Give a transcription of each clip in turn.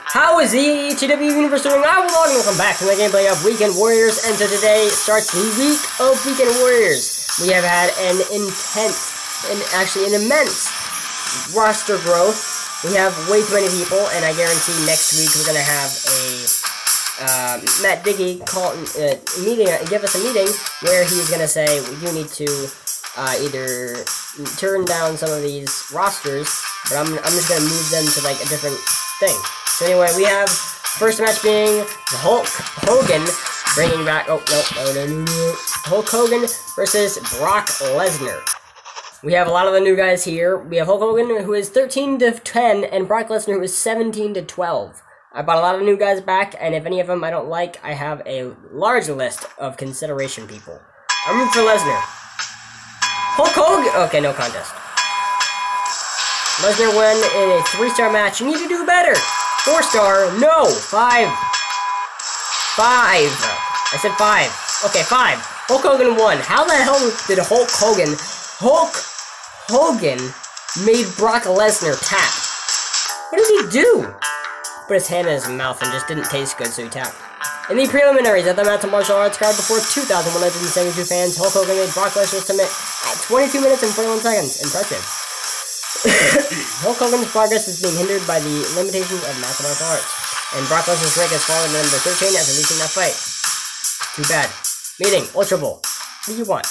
How is the ETW Universe doing? I will log and welcome back to the gameplay of Weekend Warriors, and so today starts the week of Weekend Warriors. We have had an intense, and actually an immense roster growth. We have way too many people, and I guarantee next week we're going to have a Matt Diggy meeting, give us a meeting where he's going to say you need to either turn down some of these rosters, but I'm just going to move them to like a different thing. So anyway, we have first match being Hulk Hogan bringing back no. Hulk Hogan versus Brock Lesnar. We have a lot of the new guys here. We have Hulk Hogan, who is 13-10, and Brock Lesnar, who is 17-12. I bought a lot of new guys back, and if any of them I don't like, I have a large list of consideration people. I'm rooting for Lesnar. Hulk Hogan. Okay, no contest. Lesnar won in a 3-star match. You need to do better. 4-star, no, 5. I said 5. Okay, 5. Hulk Hogan won. How the hell did Hulk Hogan made Brock Lesnar tap? What did he do? Put his hand in his mouth and just didn't taste good, so he tapped. In the preliminaries of the Mountain Martial Arts card before 2,172 fans, Hulk Hogan made Brock Lesnar submit at 22 minutes and 41 seconds. Impressive. Hulk Hogan's progress is being hindered by the limitations of martial arts, and Brock Lesnar's rank has fallen to number 13 after losing that fight. Too bad. Meeting, Ultra Bowl. What do you want?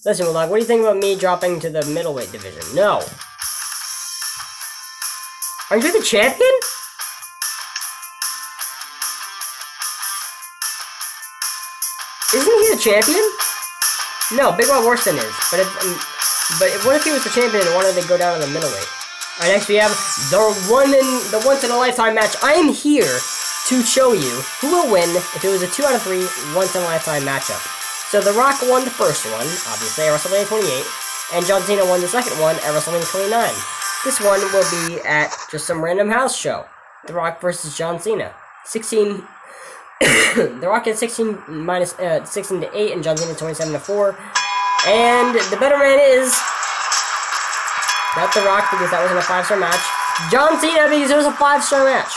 Listen, Bulldog, what do you think about me dropping to the middleweight division? No. Aren't you the champion? Isn't he the champion? No, Big Bob Worston is. But what if he was the champion and wanted to go down to the middleweight? Alright, next we have the once in a lifetime match. I am here to show you who will win if it was a 2 out of 3 once in a lifetime matchup. So The Rock won the first one, obviously, at WrestleMania 28, and John Cena won the second one at WrestleMania 29. This one will be at just some random house show. The Rock versus John Cena. 16. The Rock is 16 to 8, and John Cena 27 to 4. And the better man is not The Rock, because that wasn't a 5-star match. John Cena, because it was a 5-star match.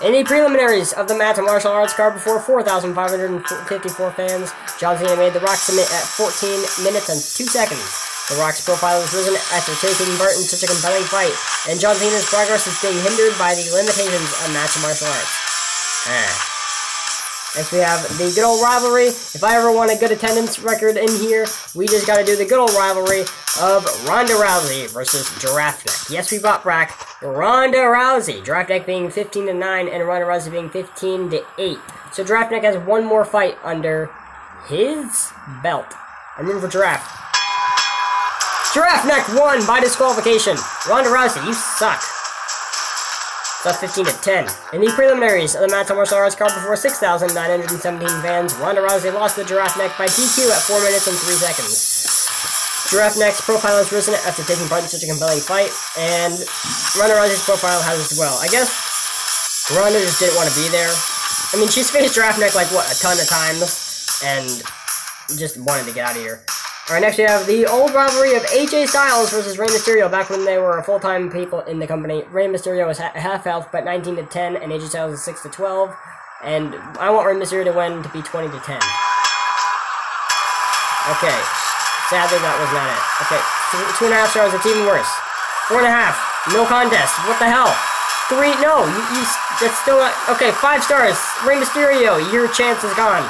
In the preliminaries of the Mountain Martial Arts card before 4,554 fans, John Cena made The Rock submit at 14 minutes and 2 seconds. The Rock's profile has risen after taking part in such a compelling fight, and John Cena's progress is being hindered by the limitations of martial arts. Next we have the good old rivalry. If I ever want a good attendance record in here, we just gotta do the good old rivalry of Ronda Rousey versus Giraffe Neck. Yes, we brought back Ronda Rousey. Giraffe Neck being 15-9 and Ronda Rousey being 15-8. So Giraffe Neck has one more fight under his belt. I'm rooting for Giraffe. Giraffe Neck won by disqualification. Ronda Rousey, you suck. It's 15-10. In the preliminaries of the Mountain Martial Arts card before 6,917 fans, Ronda Rousey lost to Giraffe Neck by DQ at 4 minutes and 3 seconds. Giraffe Neck's profile has risen after taking part in such a compelling fight, and Ronda Rousey's profile has as well. I guess Ronda just didn't want to be there. I mean, she's faced Giraffe Neck like, what, a ton of times, and just wanted to get out of here. Alright, next we have the old rivalry of AJ Styles versus Rey Mysterio back when they were full-time people in the company. Rey Mysterio was half health, but 19-10, and AJ Styles is 6-12. And I want Rey Mysterio to win to be 20-10. Okay. Sadly, that was not it. Okay, 2.5 stars, it's even worse. 4.5, no contest. What the hell? 3, no, that's still not, okay, 5 stars. Rey Mysterio, your chance is gone.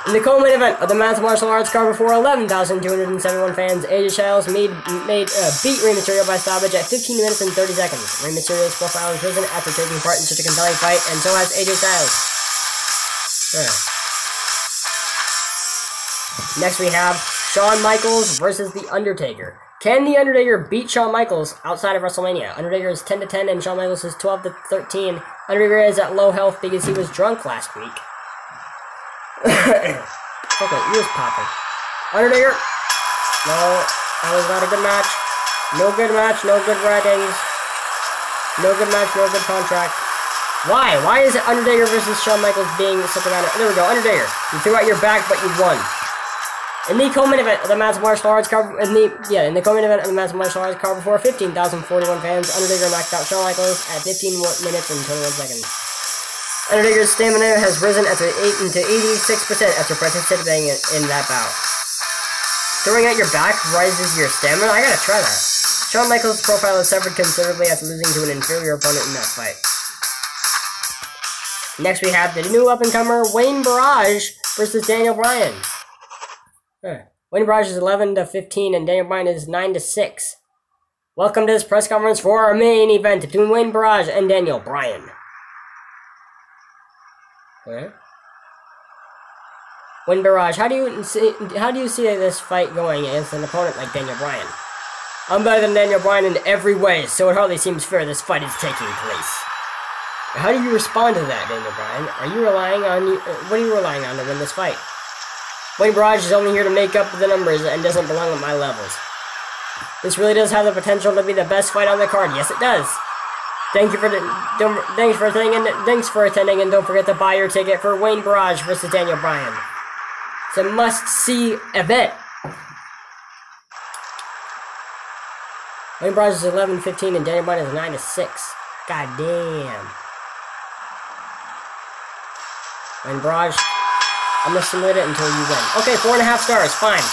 In the co-main event of the Mountain Martial Arts card before 11,271 fans, AJ Styles beat Rey Mysterio by stoppage at 15 minutes and 30 seconds. Rey Mysterio's profile has risen after taking part in such a compelling fight, and so has AJ Styles. Next we have Shawn Michaels versus The Undertaker. Can The Undertaker beat Shawn Michaels outside of WrestleMania? Undertaker is 10-10 and Shawn Michaels is 12-13. Undertaker is at low health because he was drunk last week. Okay, ears popping. Undertaker. No, that was not a good match. No good match, no good ratings. No good match, no good contract. Why? Why is it Undertaker versus Shawn Michaels being such a matter? There we go, Undertaker. You threw out your back, but you won. In the co-main event of the Men's Martial Arts card, in the co-main event of the Men's Martial Arts card before 15,041 fans, Undertaker knocked out Shawn Michaels at 15 minutes and 21 seconds. Undertaker's stamina has risen to 86% after participating in that bout. Throwing out your back rises your stamina? I gotta try that. Shawn Michaels' profile has suffered considerably after losing to an inferior opponent in that fight. Next we have the new up-and-comer Wayne Mirage versus Daniel Bryan. Wayne Mirage is 11-15 and Daniel Bryan is 9-6. Welcome to this press conference for our main event between Wayne Mirage and Daniel Bryan. Wayne Mirage, how do you see this fight going against an opponent like Daniel Bryan? I'm better than Daniel Bryan in every way, so it hardly seems fair this fight is taking place. How do you respond to that, Daniel Bryan? What are you relying on to win this fight? Wayne Mirage is only here to make up the numbers and doesn't belong at my levels. This really does have the potential to be the best fight on the card. Yes, it does. Thanks for attending, and don't forget to buy your ticket for Wayne Mirage versus Daniel Bryan. It's a must-see event. Wayne Mirage is 11-15 and Daniel Bryan is 9-6. God damn. Wayne Mirage, I'm gonna submit it until you win. Okay, 4.5 stars, fine.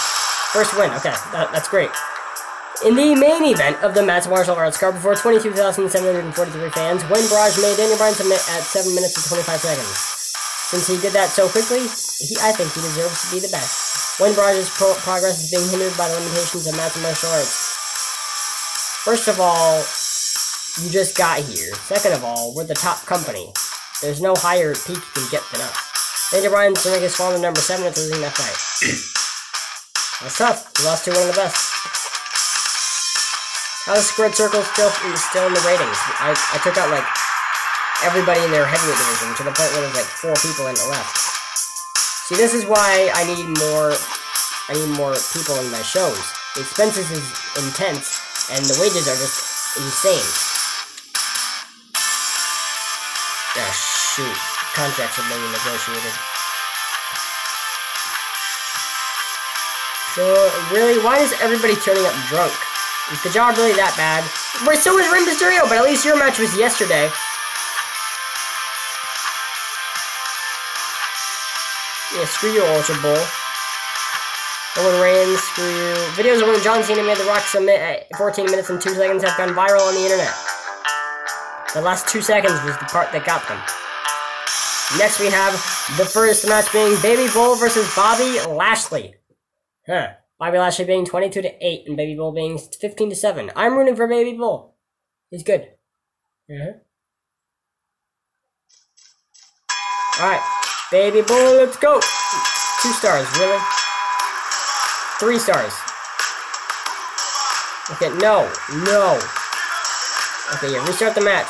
First win, okay, that's great. In the main event of the Men's Martial Arts card before 22,743 fans, Wayne Mirage made Daniel Bryan submit at 7 minutes and 25 seconds. Since he did that so quickly, I think he deserves to be the best. Wayne Mirage's progress is being hindered by the limitations of Men's Martial Arts. First of all, you just got here. Second of all, we're the top company. There's no higher peak you can get than us. Daniel Bryan's to make his fall to number 7 after losing that fight. That's tough. He lost to one of the best. How is Squared Circle still in the ratings? I took out like everybody in their heavyweight division to the point where there's like 4 people in the left. See, this is why I need more people in my shows. The expenses is intense and the wages are just insane. Ah, shoot. Contracts are being negotiated. So, really, why is everybody turning up drunk? Is the job really that bad? So was Rey Mysterio, but at least your match was yesterday. Yeah, screw you, Ultra Bowl. Roman Reigns, screw you. Videos of when John Cena made The Rock submit at 14 minutes and 2 seconds have gone viral on the internet. The last 2 seconds was the part that got them. Next we have the first match being Baby Bull versus Bobby Lashley. Bobby Lashley being 22-8 and Baby Bull being 15-7. I'm rooting for Baby Bull. He's good. Alright. Baby Bull, let's go. 2 stars, really? 3 stars. Okay, no. Okay, yeah, restart the match.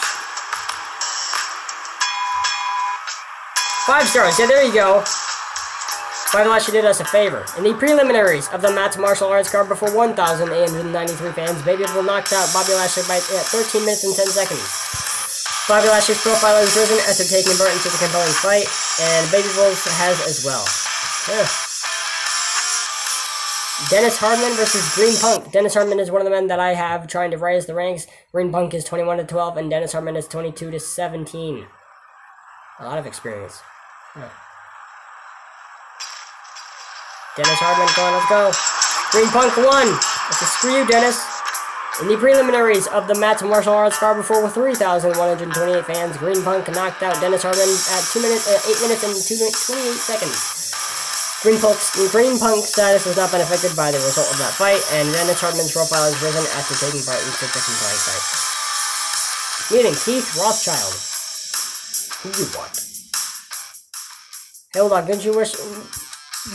5 stars, yeah, there you go. Bobby Lashley did us a favor. In the preliminaries of the Men's Martial Arts card before 1,893 fans, Baby Bull knocked out Bobby Lashley by 13 minutes and 10 seconds. Bobby Lashley's profile has risen after taking part into the compelling fight, and Baby Bull's has as well. Dennis Hartmann versus Green Punk. Dennis Hartmann is one of the men that I have trying to rise the ranks. Green Punk is 21-12, and Dennis Hartmann is 22-17. A lot of experience. Dennis Hartmann, come on, let's go. Green Punk won. Let's just screw you, Dennis. In the preliminaries of the Men's Martial Arts card before 3,128 fans, Green Punk knocked out Dennis Hartmann at 8 minutes and 28 seconds. Green Punk's status has not been affected by the result of that fight, and Dennis Hartmann's profile has risen after taking part in such a compelling fight. Meeting Keith Rothschild. Who do you want? Hey, hold on, didn't you wish...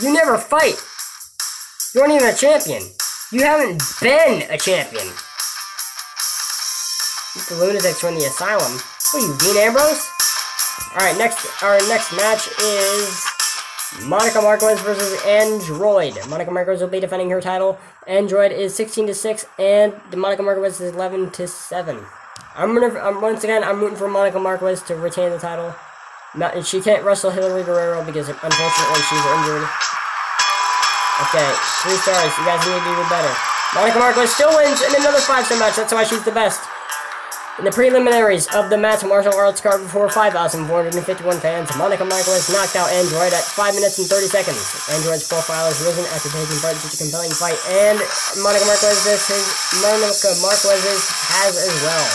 You never fight! You weren't even a champion! You haven't been a champion! The lunatics from the asylum. What are you, Dean Ambrose? Alright, our next match is... Monica Marquez versus Android. Monica Marquez will be defending her title. Android is 16-6, and Monica Marquez is 11-7. Once again, I'm rooting for Monica Marquez to retain the title. She can't wrestle Hillary Guerrero because, unfortunately, she's injured. Okay, 3 stars. You guys need to do better. Monica Marquez still wins in another 5-star match. That's why she's the best. In the preliminaries of the Mass Martial Arts card before 5,451 fans, Monica Marquez knocked out Android at 5 minutes and 30 seconds. Android's profile has risen after taking part in such a compelling fight, and Monica Marquez has as well.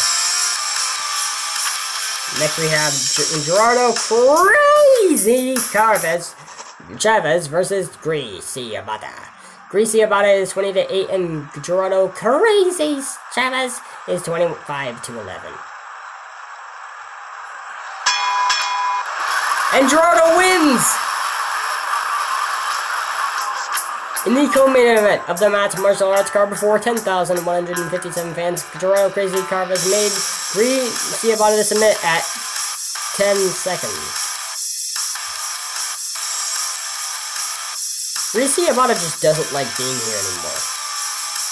Next we have Gerardo Crazy Chavez versus Greasy Abada. Greasy Abada is 20-8, and Gerardo Crazy Chavez is 25-11. And Gerardo wins! In the co-main event of the Mass Martial Arts card before 10,157 fans, Gerardo Crazy Chavez made Greasy Abada to submit at 10 seconds. Greasy Abada just doesn't like being here anymore.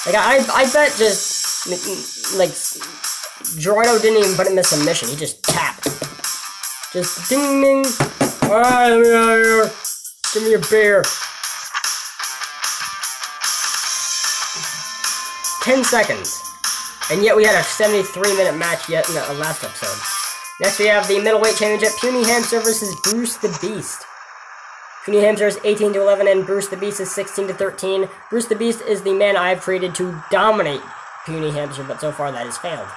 Like, I bet just, like, Gerardo didn't even put him in submission. He just tapped. Just ding ding. Alright, let me out here. Give me a beer. 10 seconds. And yet we had a 73-minute match yet in the last episode. Next we have the middleweight championship, Puny Hamster versus Bruce the Beast. Puny Hamster is 18-11 and Bruce the Beast is 16-13. Bruce the Beast is the man I've created to dominate Puny Hamster, but so far that has failed.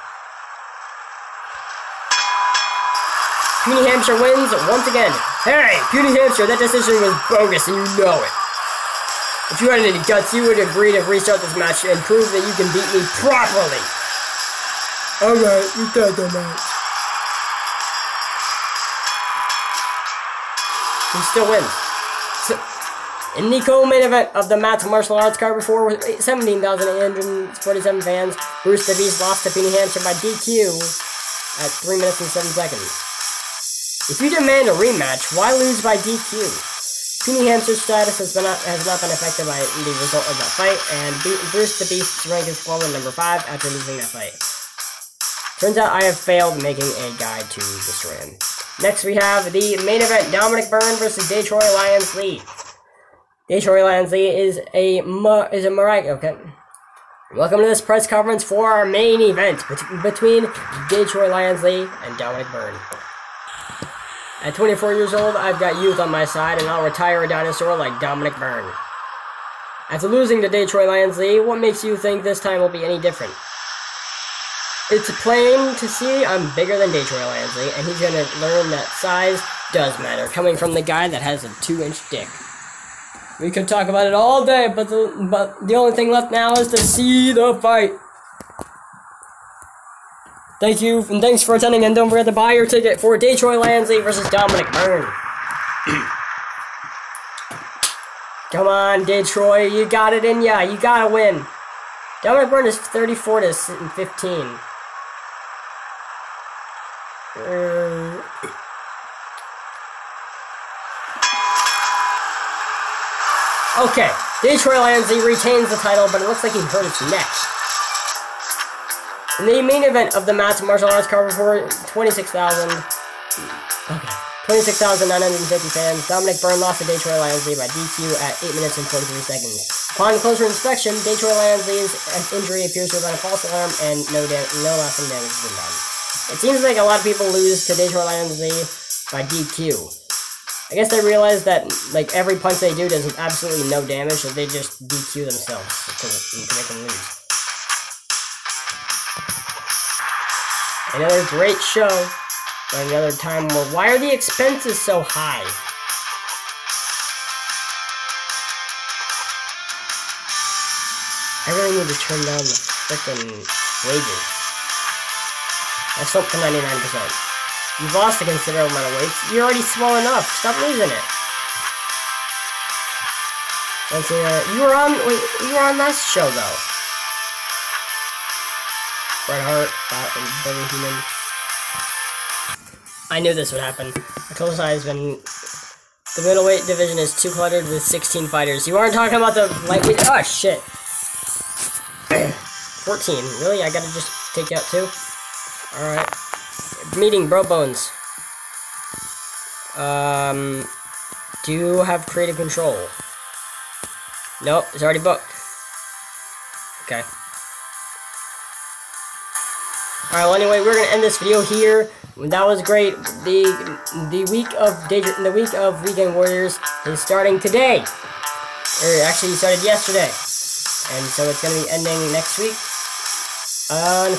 Puny Hamster wins once again. Hey, Puny Hamster, that decision was bogus and you know it. If you had any guts, you would agree to restart this match and prove that you can beat me properly. Alright, we start the match. He still wins. In the co-main event of the Mass Martial Arts card before 17,847 fans, Bruce the Beast lost to Puny Hamster by DQ at 3 minutes and 7 seconds. If you demand a rematch, why lose by DQ? Puny Hamster's status has not been affected by the result of that fight, and Bruce the Beast's rank is fallen number 5 after losing that fight. Turns out I have failed making a guide to destroy him. Next we have the main event, Dominic Byrne versus Detroit Lions Lee. Detroit Lions Lee is a Mirage. Okay. Welcome to this press conference for our main event between Detroit Lions Lee and Dominic Byrne. At 24 years old, I've got youth on my side, and I'll retire a dinosaur like Dominic Byrne. After losing to Detroit Lions Lee, what makes you think this time will be any different? It's plain to see I'm bigger than Detroit Lions Lee, and he's gonna learn that size does matter, coming from the guy that has a 2-inch dick. We could talk about it all day, but the only thing left now is to see the fight. Thank you, and thanks for attending, and don't forget to buy your ticket for Detroit Lions Lee versus Dominic Byrne. Come on, Detroit, you got it in ya, you gotta win. Dominic Byrne is 34-15. Okay, Detroit Lions Lee retains the title, but it looks like he hurt his neck. In the main event of the Mass Martial Arts card for 26,950 fans, Dominic Byrne lost to Detroit Lions Lee by DQ at 8 minutes and 43 seconds. Upon closer inspection, Detroit Lions Lee's injury appears to have been a false alarm and no lasting damage has been done. It seems like a lot of people lose to Detroit Lions Lee by DQ. I guess they realize that like every punch they do does absolutely no damage, so they just DQ themselves to make them lose. Another great show, but another time where why are the expenses so high? I really need to turn down the frickin' wages. That's up to 99%. You've lost a considerable amount of weight. You're already small enough. Stop losing it. And so, you were on last show though. Bret Hart, and Billy Human. I knew this would happen. I told you I've been. The middleweight division is too cluttered with 16 fighters. You aren't talking about the lightweight. Oh shit. 14. Really? I gotta just take out 2? Alright. Meeting Bro Bones. Do you have creative control? Nope, it's already booked. Okay. Alright, well anyway, we're gonna end this video here. That was great. The week of Weekend Warriors is starting today. Or actually, it started yesterday. And so it's gonna be ending next week on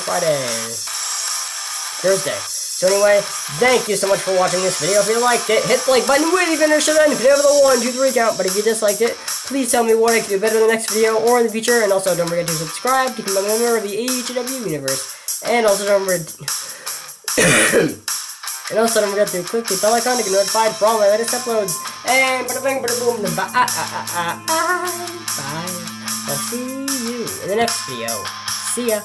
Thursday. So anyway, thank you so much for watching this video. If you liked it, hit the like button when you finish it and hit over the 1, 2, 3 count. But if you disliked it, please tell me what I can do better in the next video or in the future. And also don't forget to subscribe to become a member of the AEW universe. And also don't forget to click the bell icon to get notified for all my latest uploads. And bada bing, bada boom, bye. I'll see you in the next video. See ya.